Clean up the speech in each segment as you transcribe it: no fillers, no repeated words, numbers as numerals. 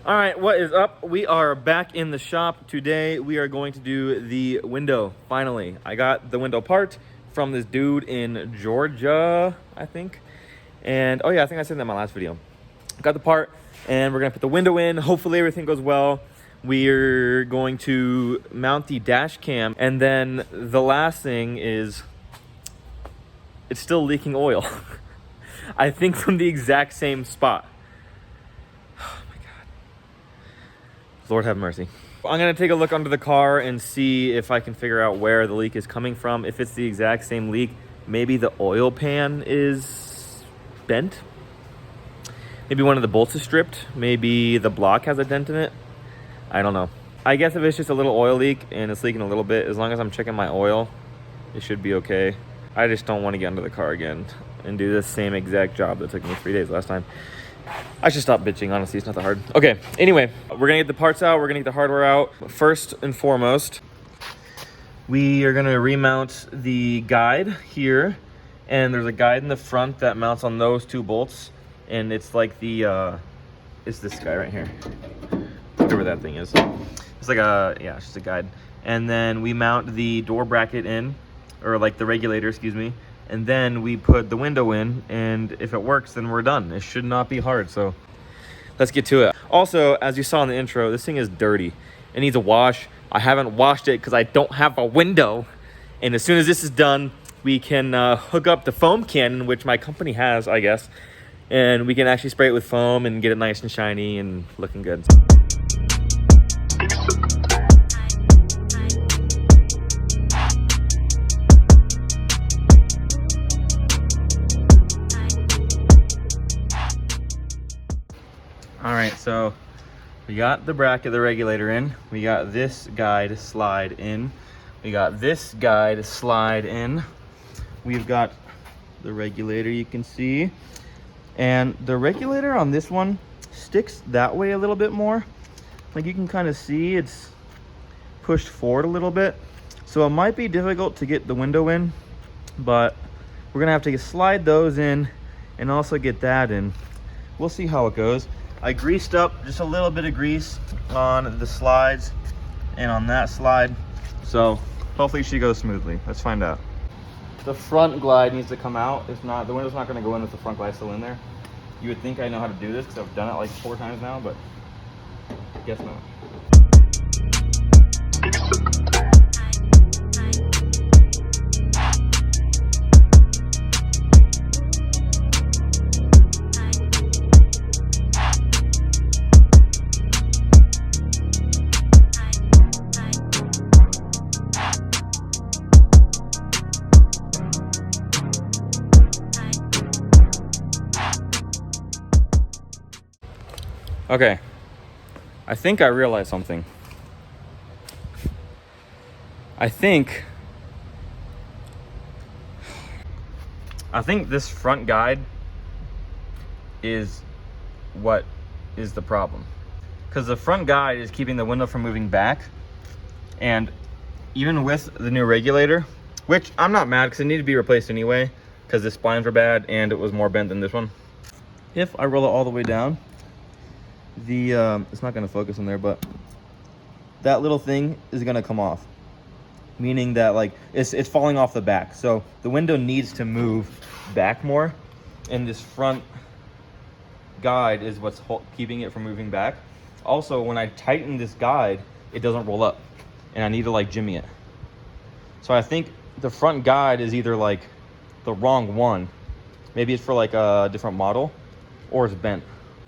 All right, what is up? We are back in the shop. Today we are going to do the window, finally. I got the window part from this dude in Georgia, I think. And, oh yeah, I think I said that in my last video. Got the part, and we're gonna put the window in. Hopefully everything goes well. We're going to mount the dash cam, and then the last thing is, it's still leaking oil. I think from the exact same spot. Lord have mercy. I'm gonna take a look under the car and see if I can figure out where the leak is coming from. If it's the exact same leak, maybe the oil pan is bent. Maybe one of the bolts is stripped. Maybe the block has a dent in it. I don't know. I guess if it's just a little oil leak and it's leaking a little bit, as long as I'm checking my oil, it should be okay. I just don't want to get under the car again and do the same exact job that took me 3 days last time. I should stop bitching, honestly, it's not that hard. Okay, anyway, we're gonna get the parts out, we're gonna get the hardware out. First and foremost, we are gonna remount the guide here, and there's a guide in the front that mounts on those two bolts, and it's like the, it's this guy right here. Whatever that thing is. It's like a, yeah, it's just a guide. And then we mount the door bracket in, or like the regulator, excuse me. And then we put the window in, and if it works, then we're done. It should not be hard, so let's get to it. Also, as you saw in the intro, this thing is dirty. It needs a wash. I haven't washed it because I don't have a window. And as soon as this is done, we can hook up the foam cannon, which my company has, I guess. And we can actually spray it with foam and get it nice and shiny and looking good. All right, so we got the bracket, the regulator in. We got this guide slide in. We got this guide slide in. We've got the regulator, you can see. And the regulator on this one sticks that way a little bit more. Like you can kind of see it's pushed forward a little bit. So it might be difficult to get the window in, but we're gonna have to slide those in and also get that in. We'll see how it goes. I greased up just a little bit of grease on the slides and on that slide. So hopefully it should go smoothly. Let's find out. The front glide needs to come out. If not, the window's not gonna go in with the front glide still in there. You would think I know how to do this because I've done it like 4 times now, but guess not. Okay, I think I realized something. I think this front guide is what is the problem. Because the front guide is keeping the window from moving back. And even with the new regulator, which I'm not mad because it needed to be replaced anyway, because the splines were bad and it was more bent than this one. If I roll it all the way down, it's not going to focus in there, but that little thing is going to come off, meaning that like it's falling off the back. So the window needs to move back more, and this front guide is what's keeping it from moving back. Also, when I tighten this guide, it doesn't roll up, and I need to like jimmy it. So I think the front guide is either like the wrong one, maybe it's for like a different model, or it's bent.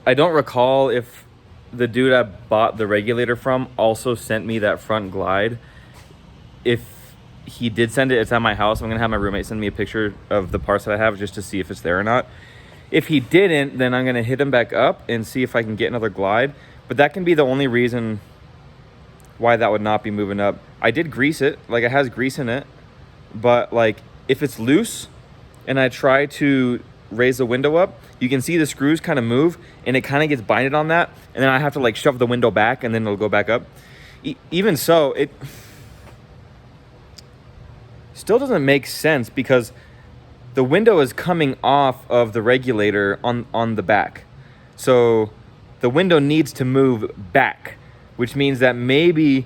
I don't recall if the dude I bought the regulator from also sent me that front glide. If he did send it, it's at my house. I'm gonna have my roommate send me a picture of the parts that I have just to see if it's there or not. If he didn't, then I'm gonna hit him back up and see if I can get another glide. But that can be the only reason why that would not be moving up. I did grease it, like it has grease in it, but like if it's loose and I try to raise the window up, you can see the screws kind of move and it kind of gets binded on that, and then I have to like shove the window back and then it'll go back up. Even so, it still doesn't make sense because the window is coming off of the regulator on the back. So the window needs to move back, which means that maybe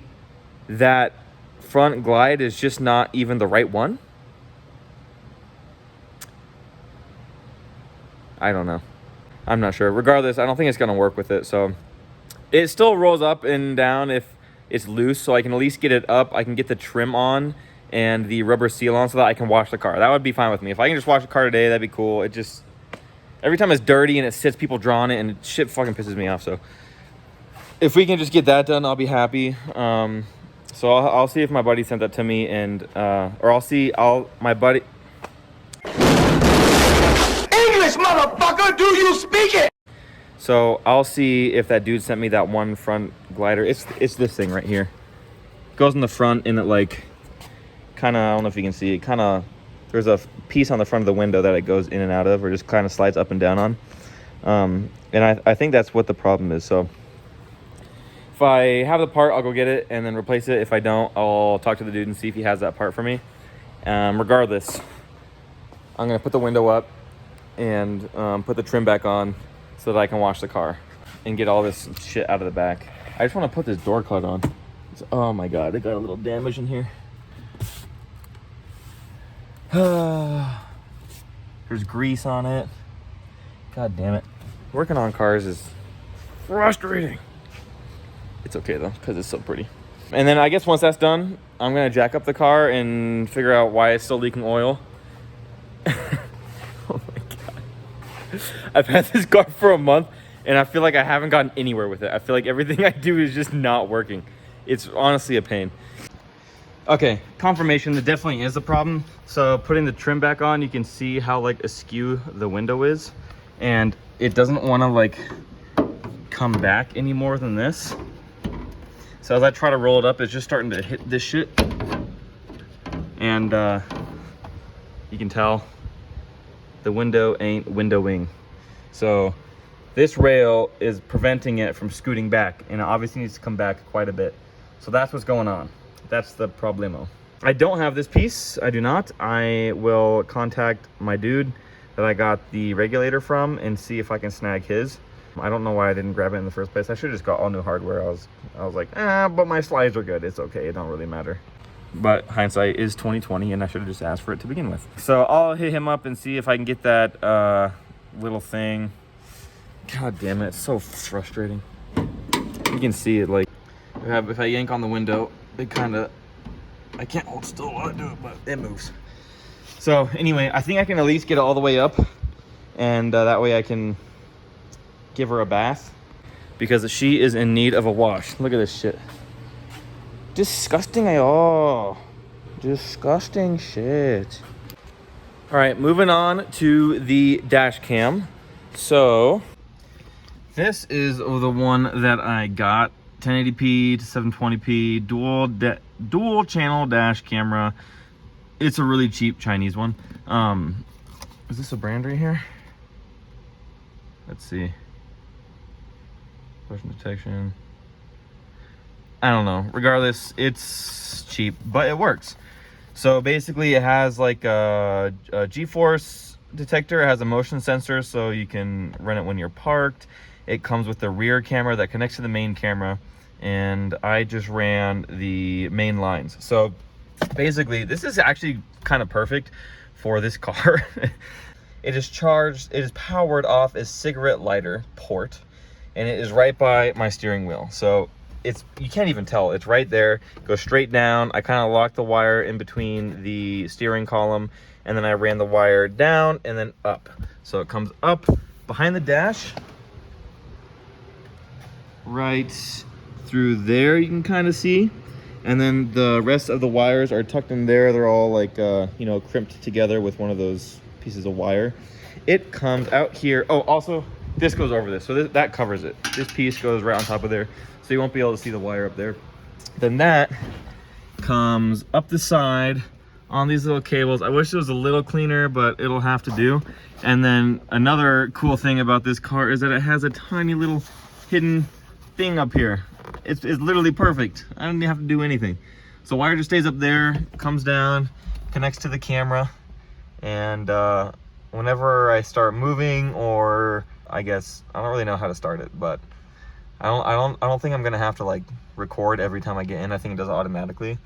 that front glide is just not even the right one. I don't know. I'm not sure. Regardless, I don't think it's gonna work with it. So it still rolls up and down if it's loose, so I can at least get it up. I can get the trim on and the rubber seal on so that I can wash the car. That would be fine with me. If I can just wash the car today, that'd be cool. It just, every time it's dirty and it sits, people draw on it, and shit fucking pisses me off. So if we can just get that done, I'll be happy. So I'll see if my buddy sent that to me, and or my buddy. English, motherfucker, do you speak it? So I'll see if that dude sent me that one front glider. It's this thing right here. It goes in the front, and it like kind of, I don't know if you can see it, kind of, there's a piece on the front of the window that it goes in and out of, or just kind of slides up and down on. And I think that's what the problem is. So if I have the part, I'll go get it and then replace it. If I don't, I'll talk to the dude and see if he has that part for me. Regardless, I'm gonna put the window up and put the trim back on so that I can wash the car and get all this shit out of the back. I just want to put this door cut on. Oh my god, it got a little damage in here. There's grease on it. God damn it. Working on cars is frustrating. It's okay though, because it's so pretty. And then I guess once that's done, I'm gonna jack up the car and figure out why it's still leaking oil. Oh my god. I've had this car for a month and I feel like I haven't gotten anywhere with it. I feel like everything I do is just not working. It's honestly a pain. Okay, confirmation, there definitely is a problem. So putting the trim back on, you can see how like askew the window is, and it doesn't want to like come back any more than this. So as I try to roll it up, it's just starting to hit this shit, and you can tell the window ain't windowing. So this rail is preventing it from scooting back, and it obviously needs to come back quite a bit. So that's what's going on. That's the problemo. I don't have this piece. I do not. I will contact my dude that I got the regulator from and see if I can snag his. I don't know why I didn't grab it in the first place. I should have just got all new hardware. I was like, but my slides are good. It's okay. It don't really matter. But hindsight is 20/20, and I should have just asked for it to begin with. So I'll hit him up and see if I can get that little thing. God damn it, it's so frustrating. You can see it, like, if I yank on the window, it kind of, I can't hold still while I do it, but it moves. So anyway, I think I can at least get it all the way up, and that way I can give her a bath, because she is in need of a wash. Look at this shit. Disgusting. Disgusting shit. All right, moving on to the dash cam. So this is the one that I got, 1080p to 720p dual channel dash camera. It's a really cheap Chinese one. Is this a brand right here? Let's see. Motion detection. I don't know. Regardless, it's cheap, but it works. So basically it has like a G-force detector. It has a motion sensor, so you can run it when you're parked. It comes with the rear camera that connects to the main camera, and I just ran the main lines. So basically this is actually kind of perfect for this car. It is charged, it is powered off a cigarette lighter port, and it is right by my steering wheel. So it's, you can't even tell, it's right there. Goes straight down. I kind of locked the wire in between the steering column, and then I ran the wire down and then up. So it comes up behind the dash, right through there, you can kind of see, and then the rest of the wires are tucked in there. They're all like you know, crimped together with one of those pieces of wire. It comes out here. Oh, also this goes over this, so that covers it. This piece goes right on top of there, so you won't be able to see the wire up there. Then that comes up the side on these little cables. I wish it was a little cleaner, but it'll have to do. And then another cool thing about this car is that it has a tiny little hidden thing up here. It's literally perfect. I don't even have to do anything. So wire just stays up there, comes down, connects to the camera, and whenever I start moving, or I guess I don't really know how to start it, but I don't think I'm gonna have to like record every time I get in. I think it does it automatically.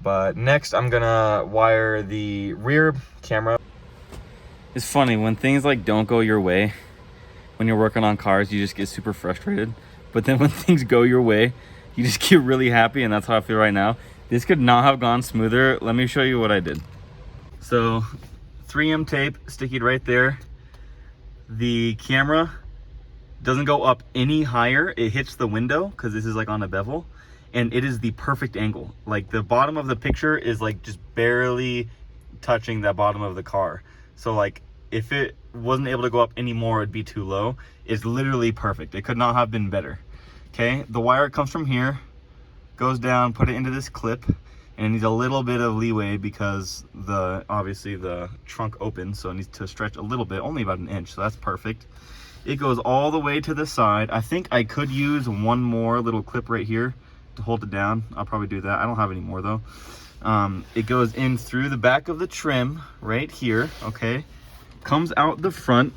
But next I'm gonna wire the rear camera. It's funny when things like don't go your way. When you're working on cars, you just get super frustrated. But then when things go your way, you just get really happy, and that's how I feel right now. This could not have gone smoother. Let me show you what I did. So 3M tape stickied right there. The camera doesn't go up any higher. It hits the window because this is like on a bevel, and it is the perfect angle. Like the bottom of the picture is like just barely touching the bottom of the car. So like if it wasn't able to go up anymore, it'd be too low. It's literally perfect. It could not have been better. Okay, the wire comes from here, goes down, put it into this clip, and it needs a little bit of leeway because obviously the trunk opens, so it needs to stretch a little bit, only about an inch, so that's perfect. It goes all the way to the side. I think I could use one more little clip right here to hold it down. I'll probably do that. I don't have any more though. It goes in through the back of the trim right here, okay? Comes out the front.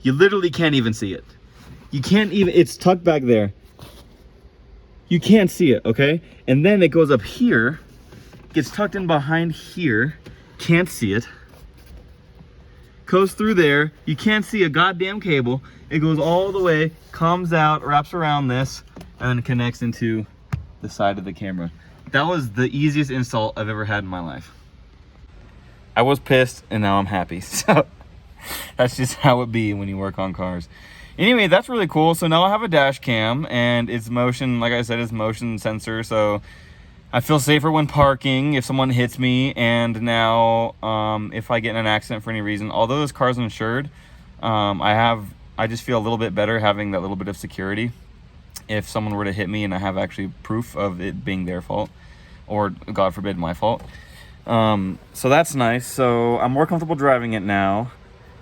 You literally can't even see it. You can't even, it's tucked back there. You can't see it, okay? And then it goes up here, gets tucked in behind here, can't see it. Goes through there, you can't see a goddamn cable. It goes all the way, comes out, wraps around this, and then connects into the side of the camera. That was the easiest install I've ever had in my life. I was pissed, and now I'm happy. So that's just how it be when you work on cars. Anyway, that's really cool. So now I have a dash cam, and it's motion, like I said, it's motion sensor, so I feel safer when parking if someone hits me. And now if I get in an accident for any reason, although this car's insured, I just feel a little bit better having that little bit of security if someone were to hit me and I have actually proof of it being their fault, or God forbid my fault. So that's nice. So I'm more comfortable driving it now.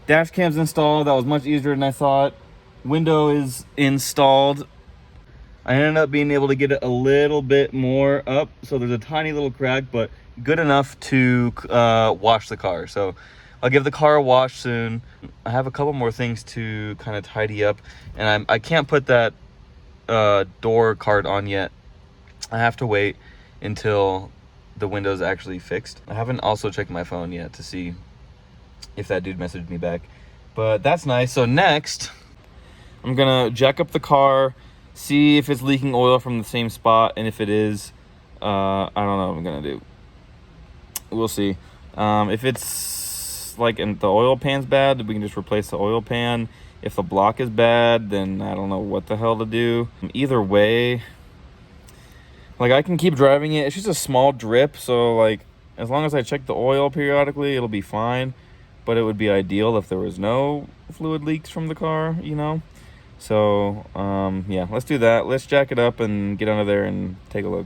Dash cam's installed. That was much easier than I thought. Window is installed. I ended up being able to get it a little bit more up, so there's a tiny little crack, but good enough to wash the car. So I'll give the car a wash soon. I have a couple more things to kind of tidy up, and I can't put that door card on yet. I have to wait until the window's actually fixed. I haven't also checked my phone yet to see if that dude messaged me back, but that's nice. So next, I'm gonna jack up the car, see if it's leaking oil from the same spot, and if it is, I don't know what I'm gonna do. We'll see. If it's like the oil pan's bad, we can just replace the oil pan. If the block is bad, then I don't know what the hell to do. Either way, like I can keep driving it. It's just a small drip, so like as long as I check the oil periodically, it'll be fine. But it would be ideal if there was no fluid leaks from the car, you know? So, yeah, let's do that. Let's jack it up and get under there and take a look.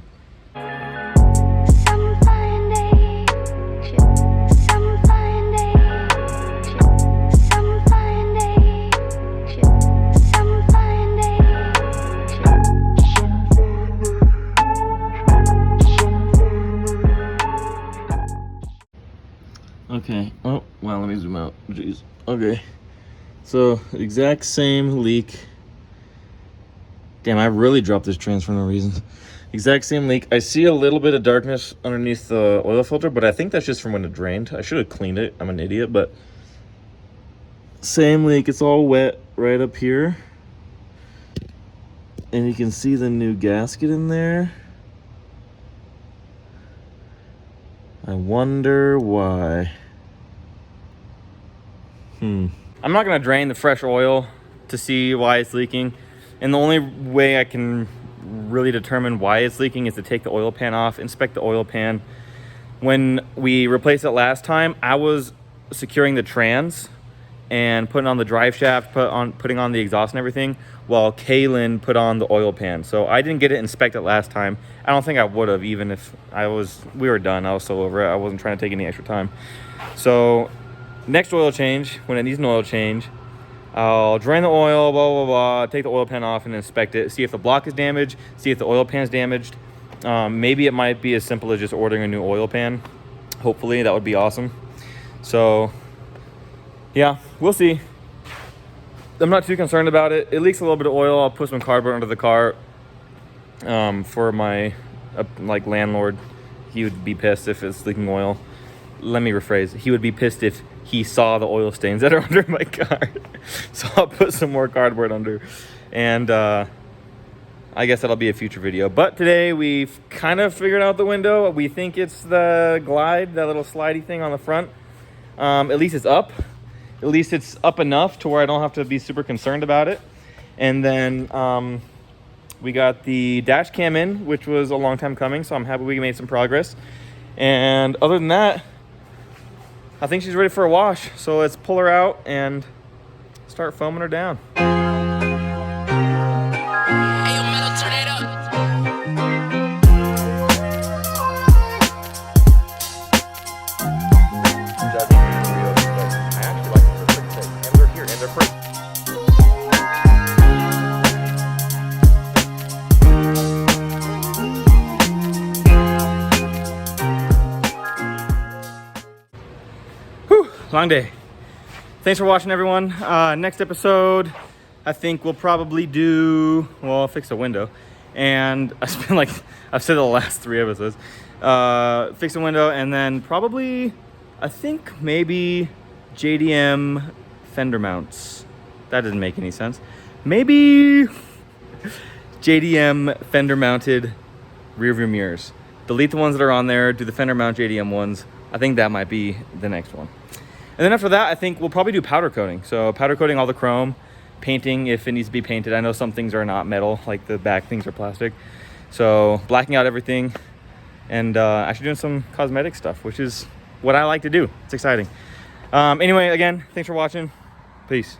Okay, oh, wow, let me zoom out, jeez. Okay, so exact same leak. Damn, I really dropped this trans for no reason. Exact same leak. I see a little bit of darkness underneath the oil filter, but I think that's just from when it drained. I should have cleaned it, I'm an idiot, but same leak. It's all wet right up here. And you can see the new gasket in there. I wonder why. I'm not gonna drain the fresh oil to see why it's leaking. And the only way I can really determine why it's leaking is to take the oil pan off, inspect the oil pan. When we replaced it last time, I was securing the trans and putting on the drive shaft, putting on the exhaust and everything, while Kaylin put on the oil pan. So I didn't get it inspected last time. I don't think I would have, even if we were done. I was so over it. I wasn't trying to take any extra time. So next oil change, when it needs an oil change, I'll drain the oil, blah, blah, blah, take the oil pan off and inspect it, see if the block is damaged, see if the oil pan is damaged. Maybe it might be as simple as just ordering a new oil pan. Hopefully, that would be awesome. So yeah, we'll see. I'm not too concerned about it. It leaks a little bit of oil. I'll put some cardboard under the car for my like landlord. He would be pissed if it's leaking oil. Let me rephrase. He would be pissed if he saw the oil stains that are under my car. So I'll put some more cardboard under. And I guess that'll be a future video. But today we've kind of figured out the window. We think it's the glide, that little slidey thing on the front. At least it's up. At least it's up enough to where I don't have to be super concerned about it. And then we got the dash cam in, which was a long time coming, so I'm happy we made some progress. And other than that, I think she's ready for a wash. So let's pull her out and start foaming her down. Long day. Thanks for watching, everyone. Next episode, I think we'll probably do, well, I'll fix a window. And I've said the last 3 episodes. Fix a window, and then probably, I think maybe JDM fender mounts. That didn't make any sense. Maybe JDM fender mounted rear view mirrors. Delete the ones that are on there, do the fender mount JDM ones. I think that might be the next one. And then after that, I think we'll probably do powder coating. So powder coating all the chrome, painting if it needs to be painted. I know some things are not metal, like the back things are plastic. So blacking out everything and actually doing some cosmetic stuff, which is what I like to do. It's exciting. Anyway, again, thanks for watching. Peace.